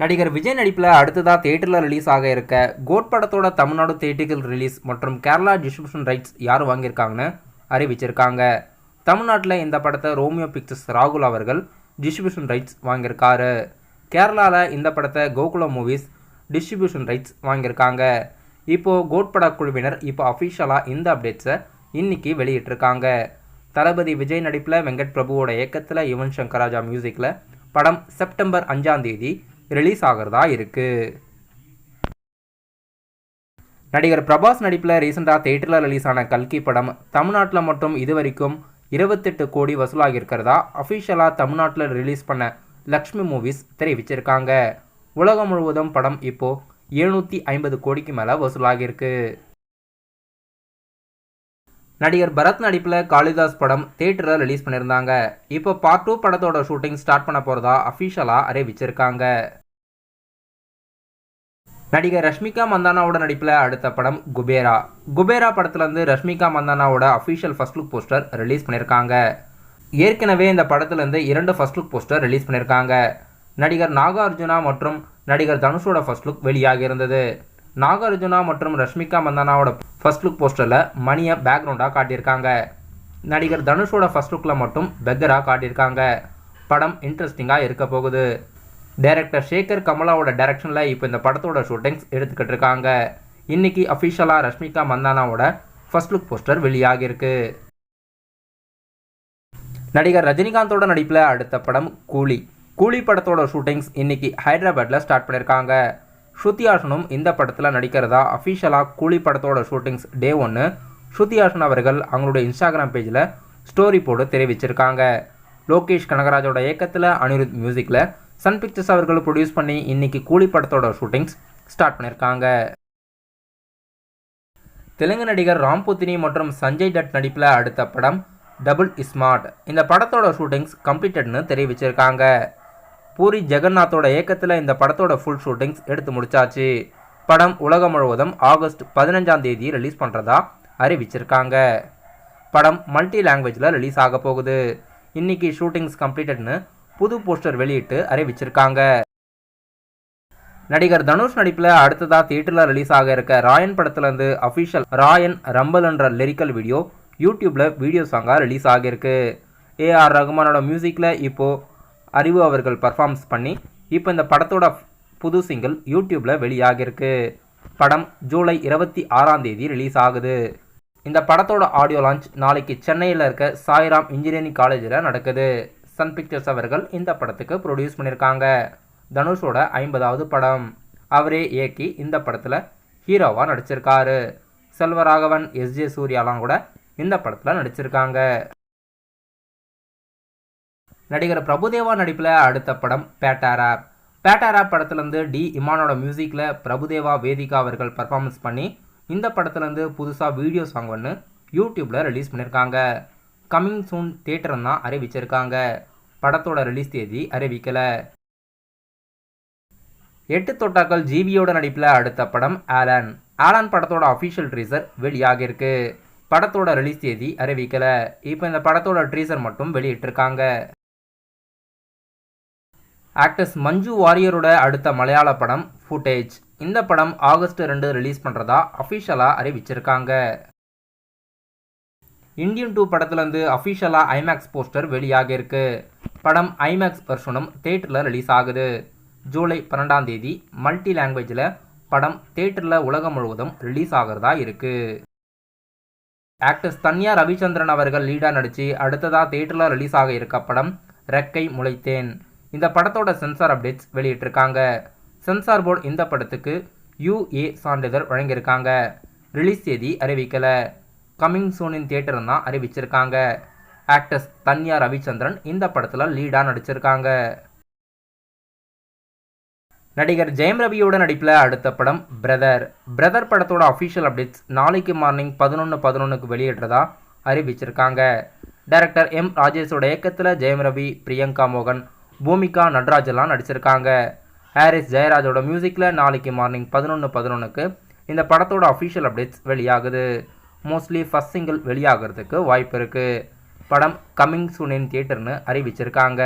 நடிகர் விஜய் நடிப்பில் அடுத்ததாக தியேட்டரில் ரிலீஸ் ஆக இருக்க கோட் படத்தோட தமிழ்நாடு தியேட்டர்கள் ரிலீஸ் மற்றும் கேரளா டிஸ்ட்ரிபியூஷன் ரைட்ஸ் யார் வாங்கியிருக்காங்கன்னு அறிவிச்சிருக்காங்க. தமிழ்நாட்டில் இந்த படத்தை ரோமியோ பிக்சர்ஸ் ராகுல் அவர்கள் டிஸ்ட்ரிபியூஷன் ரைட்ஸ் வாங்கியிருக்காரு. கேரளாவில் இந்த படத்தை கோகுலம் மூவிஸ் டிஸ்ட்ரிபியூஷன் ரைட்ஸ் வாங்கியிருக்காங்க. இப்போது கோட் பட குழுவினர் இப்போ அஃபிஷியலாக இந்த அப்டேட்ஸை இன்னைக்கு வெளியிட்டிருக்காங்க. தளபதி விஜய் நடிப்பில் வெங்கட் பிரபுவோட இயக்கத்தில் யுவன் சங்கர் ராஜா மியூசிக்கில் படம் செப்டம்பர் 5ஆம் தேதி ரிலீஸ் ஆகிறதா இருக்கு. நடிகர் பிரபாஸ் நடிப்பில் ரீசெண்டாக தியேட்டரில் ரிலீஸ் ஆன கல்கி படம் தமிழ்நாட்டில் மட்டும் இதுவரைக்கும் 28 கோடி வசூலாகியிருக்கிறதா அஃபிஷியலாக தமிழ்நாட்டில் ரிலீஸ் பண்ண லக்ஷ்மி மூவிஸ் தெரிவிச்சிருக்காங்க. உலகம் முழுவதும் படம் இப்போது 750 கோடிக்கு மேலே வசூலாகியிருக்கு. நடிகர் பரத் நடிப்பில் காளிதாஸ் படம் தியேட்டரில் ரிலீஸ் பண்ணியிருந்தாங்க. இப்போ பார்ட் 2 படத்தோட ஷூட்டிங் ஸ்டார்ட் பண்ண போகிறதா அஃபிஷியலாக அறிவிச்சிருக்காங்க. நடிகர் ரஷ்மிகா மந்தானாவோட நடிப்பில் அடுத்த படம் குபேரா. குபேரா படத்துலேருந்து ரஷ்மிகா மந்தானாவோட official first look poster release பண்ணியிருக்காங்க. ஏற்கனவே இந்த படத்துலேருந்து 2 ஃபர்ஸ்ட் லுக் போஸ்டர் ரிலீஸ் பண்ணியிருக்காங்க. நடிகர் நாகார்ஜுனா மற்றும் நடிகர் தனுஷோட ஃபர்ஸ்ட் லுக் வெளியாகி இருந்தது. நாகார்ஜுனா மற்றும் ரஷ்மிகா மந்தானாவோட ஃபர்ஸ்ட் லுக் போஸ்டரில் மணியை பேக்ரவுண்டாக காட்டியிருக்காங்க. நடிகர் தனுஷோட ஃபர்ஸ்ட் லுக்கில் மட்டும் பெக்கராக காட்டியிருக்காங்க. படம் இன்ட்ரெஸ்டிங்காக இருக்க போகுது. டைரக்டர் சேகர் கமலாவோட டைரக்ஷனில் இப்போ இந்த படத்தோட ஷூட்டிங்ஸ் எடுத்துக்கிட்டு இருக்காங்க. இன்னைக்கு அஃபிஷியலாக ரஷ்மிகா மந்தானாவோட ஃபர்ஸ்ட் லுக் போஸ்டர் வெளியாகியிருக்கு. நடிகர் ரஜினிகாந்தோட நடிப்பில் அடுத்த படம் கூலி. கூலி படத்தோட ஷூட்டிங்ஸ் இன்னைக்கு ஹைதராபாத்தில் ஸ்டார்ட் பண்ணியிருக்காங்க. ஸ்ருதி ஹாசனும் இந்த படத்தில் நடிக்கிறதா அஃபிஷியலாக கூலி படத்தோட ஷூட்டிங்ஸ் டே 1 ஸ்ருதி ஹாசன் அவர்கள் அவங்களுடைய இன்ஸ்டாகிராம் பேஜில் ஸ்டோரி போட்டு தெரிவிச்சிருக்காங்க. லோகேஷ் கனகராஜோட இயக்கத்தில் அனிருத் மியூசிக்கில் சன் பிக்சர்ஸ் அவர்கள் ப்ரொடியூஸ் பண்ணி இன்னைக்கு கூலி படத்தோட ஷூட்டிங்ஸ் ஸ்டார்ட் பண்ணியிருக்காங்க. தெலுங்கு நடிகர் ராம்புத்தினி மற்றும் சஞ்சய் தட் நடிப்பில் அடுத்த படம் டபுள் ஸ்மார்ட். இந்த படத்தோட ஷூட்டிங்ஸ் கம்ப்ளீட்டட்னு தெரிவிச்சிருக்காங்க. பூரி ஜெகநாத்தோட இயக்கத்தில் இந்த படத்தோட ஃபுல் ஷூட்டிங்ஸ் எடுத்து முடிச்சாச்சு. படம் உலகம் முழுவதும் ஆகஸ்ட் 15ஆம் தேதி ரிலீஸ் பண்ணுறதா அறிவிச்சிருக்காங்க. படம் மல்டி லாங்குவேஜில் ரிலீஸ் ஆக போகுது. இன்னைக்கு ஷூட்டிங்ஸ் கம்ப்ளீட்டட்னு புது போஸ்டர் வெளியிட்டு அறிவிச்சிருக்காங்க. நடிகர் தனுஷ் நடிப்பில் அடுத்ததாக தியேட்டரில் ரிலீஸ் ஆக இருக்க ராயன் படத்துலேருந்து அஃபிஷியல் ராயன் ரம்பல் என்ற லிரிக்கல் வீடியோ யூடியூப்பில் வீடியோ சாங்காக ரிலீஸ் ஆகியிருக்கு. ஏஆர் ரகுமானோட மியூசிக்கில் இப்போது அறிவு அவர்கள் பர்ஃபார்மன்ஸ் பண்ணி இப்போ இந்த படத்தோட புது சிங்கிள் யூடியூப்பில் வெளியாகியிருக்கு. படம் ஜூலை 26ஆம் தேதி ரிலீஸ் ஆகுது. இந்த படத்தோட ஆடியோ லான்ச் நாளைக்கு சென்னையில் இருக்க சாய்ராம் இன்ஜினியரிங் காலேஜில் நடக்குது. சன் பிக்சர்ஸ் அவர்கள் இந்த படத்துக்கு ப்ரொடியூஸ் பண்ணியிருக்காங்க. தனுஷோட 50வது படம். அவரே இயக்கி இந்த படத்தில் ஹீரோவாக நடிச்சிருக்காரு. செல்வராகவன், எஸ்ஜே சூர்யாலாம் கூட இந்த படத்தில் நடிச்சிருக்காங்க. நடிகர் பிரபுதேவா நடிப்பில் அடுத்த படம் பேட்டாரா. பேட்டாரா படத்துலேருந்து டி இமானோட மியூசிக்கில் பிரபுதேவா, வேதிகா அவர்கள் பர்ஃபார்மன்ஸ் பண்ணி இந்த படத்துலேருந்து புதுசாக வீடியோ சாங் ஒன்று யூடியூப்பில் ரிலீஸ் பண்ணியிருக்காங்க. கம்மிங் சூன் தியேட்டர்னு தான் அறிவிச்சிருக்காங்க. படத்தோட ரிலீஸ் தேதி அறிவிக்கலை. 8 தொட்டாக்கள் ஜிவியோட நடிப்பில் அடுத்த படம் ஆலன். ஆலன் படத்தோட அஃபிஷியல் ட்ரீசர் வெளியாகியிருக்கு. படத்தோட ரிலீஸ் தேதி அறிவிக்கலை. இப்போ இந்த படத்தோட ட்ரீசர் மட்டும் வெளியிட்டிருக்காங்க. ஆக்டர்ஸ் மஞ்சு வாரியரோட அடுத்த மலையாள படம் ஃபுட்டேஜ். இந்த படம் ஆகஸ்ட் 2 ரிலீஸ் பண்ணுறதா அஃபிஷியலாக அறிவிச்சிருக்காங்க. இந்தியன் 2 படத்துலேருந்து அஃபிஷியலாக ஐமேக்ஸ் போஸ்டர் வெளியாகியிருக்கு. படம் ஐமேக்ஸ் வெர்ஷனும் தியேட்டரில் ரிலீஸ் ஆகுது. ஜூலை 12ஆம் தேதி மல்டி லாங்குவேஜில் படம் தியேட்டரில் உலகம் முழுவதும் ரிலீஸ் ஆகிறதா இருக்குது. ஆக்டர்ஸ் தன்யா ரவிச்சந்திரன் அவர்கள் லீடாக நடித்து அடுத்ததாக தியேட்டரில் ரிலீஸ் ஆக இருக்க படம் ரெக்கை முளைத்தேன். இந்த படத்தோட சென்சார் அப்டேட்ஸ் வெளியிட்டிருக்காங்க. சென்சார் போர்டு இந்த படத்துக்கு UA சான்றிதழ் வழங்கியிருக்காங்க. ரிலீஸ் தேதி அறிவிக்கலை. கம்மிங் சூனின் தியேட்டர் தான் அறிவிச்சிருக்காங்க. ஆக்டர்ஸ் தன்யா ரவிச்சந்திரன் இந்த படத்தில் லீடாக நடிச்சிருக்காங்க. நடிகர் ஜெயம் ரவியோட நடிப்பில் அடுத்த படம் பிரதர். பிரதர் படத்தோட அஃபிஷியல் அப்டேட்ஸ் நாளைக்கு மார்னிங் 11:11க்கு வெளியிடுறதா அறிவிச்சிருக்காங்க. டைரக்டர் எம் ராஜேஷோட இயக்கத்தில் ஜெயம் ரவி, பிரியங்கா மோகன், பூமிகா, நட்ராஜெல்லாம் நடிச்சிருக்காங்க. ஹாரிஸ் ஜெயராஜோட மியூசிக்கில் நாளைக்கு மார்னிங் 11:11க்கு இந்த படத்தோட அஃபிஷியல் அப்டேட்ஸ் வெளியாகுது. மோஸ்ட்லி ஃபர்ஸ்ட் சிங்கிள் வெளியாகிறதுக்கு வாய்ப்பு இருக்குது. படம் கம்மிங் சூன் இன் தியேட்டர்னு அறிவிச்சிருக்காங்க.